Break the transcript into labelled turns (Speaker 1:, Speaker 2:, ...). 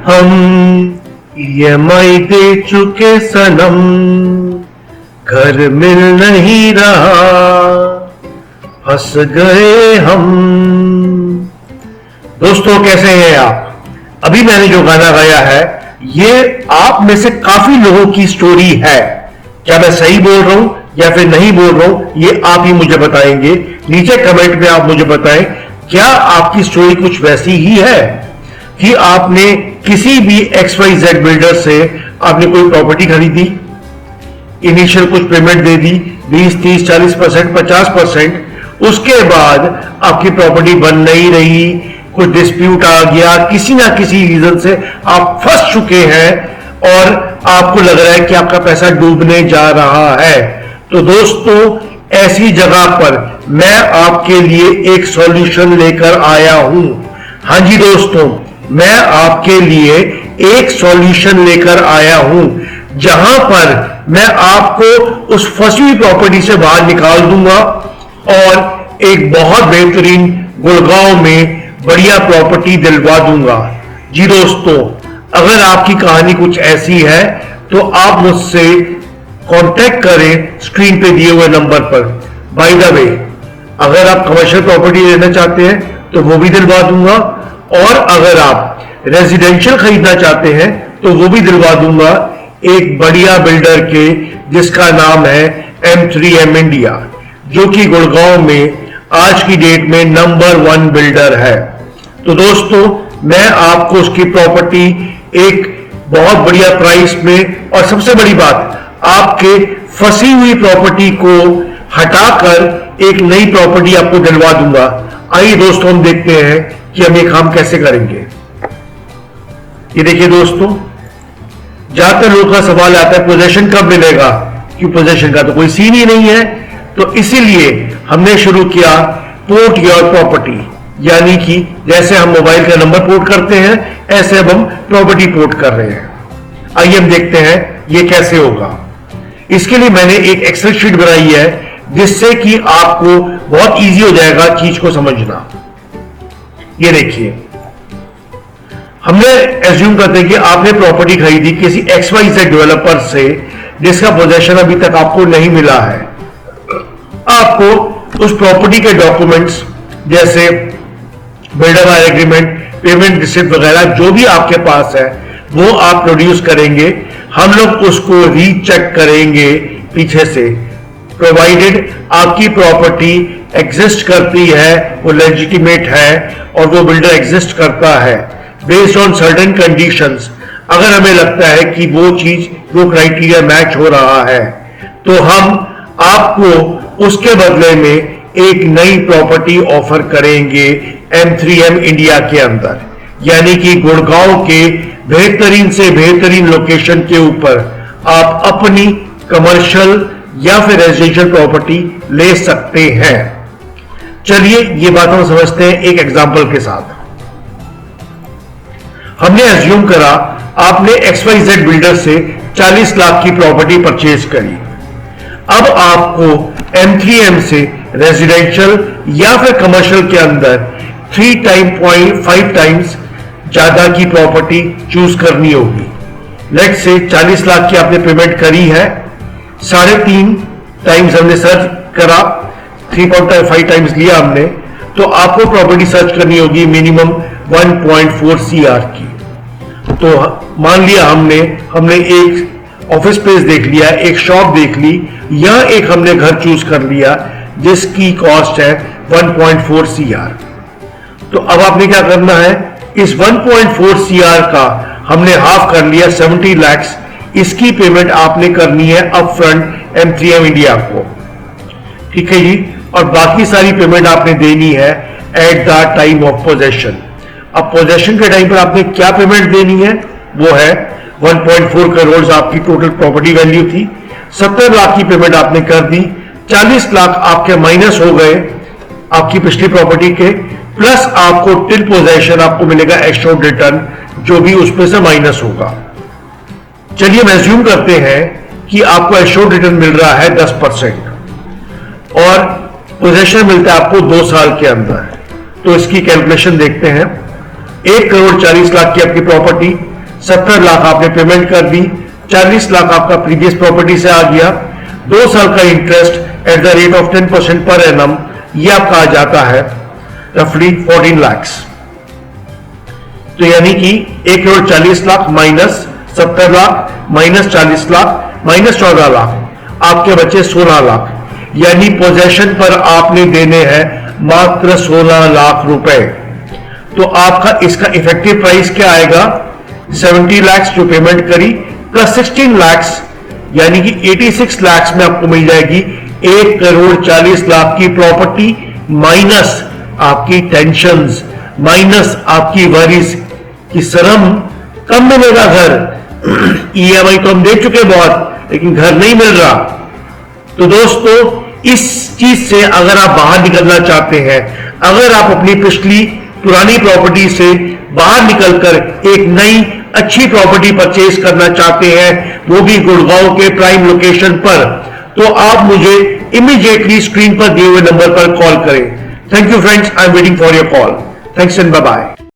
Speaker 1: हम EMI दे चुके सनम, घर मिल नहीं रहा, फंस गए हम। दोस्तों कैसे हैं आप? अभी मैंने जो गाना गाया है ये आप में से काफी लोगों की स्टोरी है। क्या मैं सही बोल रहा हूं या फिर नहीं बोल रहा हूं ये आप ही मुझे बताएंगे। नीचे कमेंट में आप मुझे बताएं, क्या आपकी स्टोरी कुछ वैसी ही है कि आपने किसी भी XYZ बिल्डर से आपने कोई प्रॉपर्टी खरीदी, इनिशियल कुछ पेमेंट दे दी 20, 30, 40%, 50%, उसके बाद आपकी प्रॉपर्टी बन नहीं रही, कुछ डिस्प्यूट आ गया, किसी ना किसी रीजन से आप फंस चुके हैं और आपको लग रहा है कि आपका पैसा डूबने जा रहा है। तो दोस्तों ऐसी जगह पर मैं आपके लिए एक सॉल्यूशन लेकर आया हूं। हाँ जी दोस्तों, मैं आपके लिए एक सॉल्यूशन लेकर आया हूं जहां पर मैं आपको उस फंसी हुई प्रॉपर्टी से बाहर निकाल दूंगा और एक बहुत बेहतरीन गुड़गांव में बढ़िया प्रॉपर्टी दिलवा दूंगा। जी दोस्तों, अगर आपकी कहानी कुछ ऐसी है तो आप मुझसे कांटेक्ट करें स्क्रीन पे दिए हुए नंबर पर। बाय द वे, अगर आप कमर्शियल प्रॉपर्टी लेना चाहते हैं तो वो भी दिलवा दूंगा, और अगर आप रेजिडेंशियल खरीदना चाहते हैं तो वो भी दिलवा दूंगा एक बढ़िया बिल्डर के जिसका नाम है M3M इंडिया, जो कि गुड़गांव में आज की डेट में नंबर 1 बिल्डर है। तो दोस्तों मैं आपको उसकी प्रॉपर्टी एक बहुत बढ़िया प्राइस में, और सबसे बड़ी बात, आपके फंसी हुई प्रॉपर्टी को हटाकर एक नई प्रॉपर्टी आपको दिलवा दूंगा। आइए दोस्तों हम देखते हैं कि हम ये काम कैसे करेंगे। ये देखिए दोस्तों, ज्यादातर लोगों का सवाल आता है पोजीशन कब मिलेगा, क्योंकि पोजीशन का तो कोई सीन ही नहीं है। तो इसीलिए हमने शुरू किया पोर्ट योर प्रॉपर्टी, यानी कि जैसे हम मोबाइल का नंबर पोर्ट करते हैं ऐसे अब हम प्रॉपर्टी पोर्ट कर रहे हैं। आइए हम देखते हैं ये कैसे होगा। इसके लिए मैंने एक एक्सेल शीट बनाई है जिससे कि आपको बहुत इजी हो जाएगा चीज को समझना। ये देखिए, हमने एज्यूम करते हैं कि आपने प्रॉपर्टी खरीदी किसी XYZ डेवलपर से जिसका पोजीशन अभी तक आपको नहीं मिला है। आपको उस प्रॉपर्टी के डॉक्यूमेंट्स जैसे builder hire agreement, payment receipt वगैरह जो भी आपके पास है वो आप प्रोड्यूस करेंगे। हम लोग उसको रीचेक करेंगे पीछे से, प्रोवाइडेड आपकी प्रॉपर्टी एग्जिस्ट करती है, वो लेजिटिमेट है और वो बिल्डर एग्जिस्ट करता है बेस्ड ऑन सर्टेन कंडीशंस। अगर हमें लगता है कि वो चीज, वो क्राइटेरिया मैच हो रहा है तो हम आपको उसके बदले में एक नई प्रॉपर्टी ऑफर करेंगे M3M इंडिया के अंदर, यानी कि गुड़गांव के बेहतरीन से बेहतरीन लोकेशन के ऊपर आप अपनी कमर्शियल या फिर रेजिडेंशियल प्रॉपर्टी ले सकते हैं। चलिए ये बात हम समझते हैं एक एग्जांपल के साथ। हमने एज्यूम करा आपने XYZ बिल्डर से 40 लाख की प्रॉपर्टी परचेज करी। अब आपको M3M से रेजिडेंशियल या फिर कमर्शियल के अंदर 3.5 टाइम्स ज्यादा की प्रॉपर्टी चूज करनी होगी। लेट्स से 40 लाख की आपने पेमेंट करी है, 3.5 टाइम्स हमने सर्च करा, 3.5 टाइम्स लिया हमने, तो आपको प्रॉपर्टी सर्च करनी होगी मिनिमम 1.4 CR की। तो मान लिया हमने एक ऑफिस स्पेस देख लिया, एक शॉप देख ली, या एक हमने घर चूज कर लिया जिसकी कॉस्ट है 1.4 CR। तो अब आपने क्या करना है, इस 1.4 CR का हमने हाफ कर लिया 70 lakhs, इसकी पेमेंट आपने करनी है अपफ्रंट M3M इंडिया को, ठीक है जी। और बाकी सारी पेमेंट आपने देनी है at the time of possession. अब पोजेशन के टाइम पर आपने क्या पेमेंट देनी है, वो है 1.4 करोड़ आपकी टोटल प्रॉपर्टी वैल्यू थी, 70 लाख की पेमेंट आपने कर दी, 40 लाख आपके माइनस हो गए आपकी पिछली प्रॉपर्टी के, प्लस आपको टिल पोजेशन आपको मिलेगा एश्योर्ड रिटर्न जो भी उसमें से माइनस होगा। चलिए हम एज्यूम करते हैं कि आपको एश्योर्ड रिटर्न मिल रहा है 10% और पोजेशन मिलता है आपको 2 साल के अंदर। तो इसकी कैलकुलेशन देखते हैं। 1 करोड़ 40 लाख की आपकी प्रॉपर्टी, 70 लाख आपने पेमेंट कर दी, 40 लाख आपका प्रीवियस प्रॉपर्टी से आ गया, 2 साल का interest at the rate of 10% per annum, ये आपका आ जाता है रफली 14 लाख। तो यानी कि 1,40,00,000 minus 70 lakh minus 40 lakh minus 14 lakh, आपके बचे 16 लाख। यानी पोजेशन पर आपने देने हैं मात्र 16 लाख रुपए। तो आपका इसका इफेक्टिव प्राइस क्या आएगा? 70 लाख जो पेमेंट करी प्लस 16 लाख, यानी कि 86 लाख में आपको मिल जाएगी 1,40,00,000 की प्रॉपर्टी, माइनस आपकी टेंशंस, माइनस आपकी वरीज कि सर हम कब मिलेगा घर, ईएमआई तो हम दे चुके बहुत, लेकिन घर नहीं मिल रहा। तो दोस्तों इस चीज से अगर आप बाहर निकलना चाहते हैं, अगर आप अपनी पिछली पुरानी प्रॉपर्टी से बाहर निकलकर एक नई अच्छी प्रॉपर्टी परचेज करना चाहते हैं, वो भी गुड़गांव के प्राइम लोकेशन पर, तो आप मुझे इमीडिएटली स्क्रीन पर दिए हुए नंबर पर कॉल करें। Thank you friends, I am waiting for your call. Thanks and bye bye.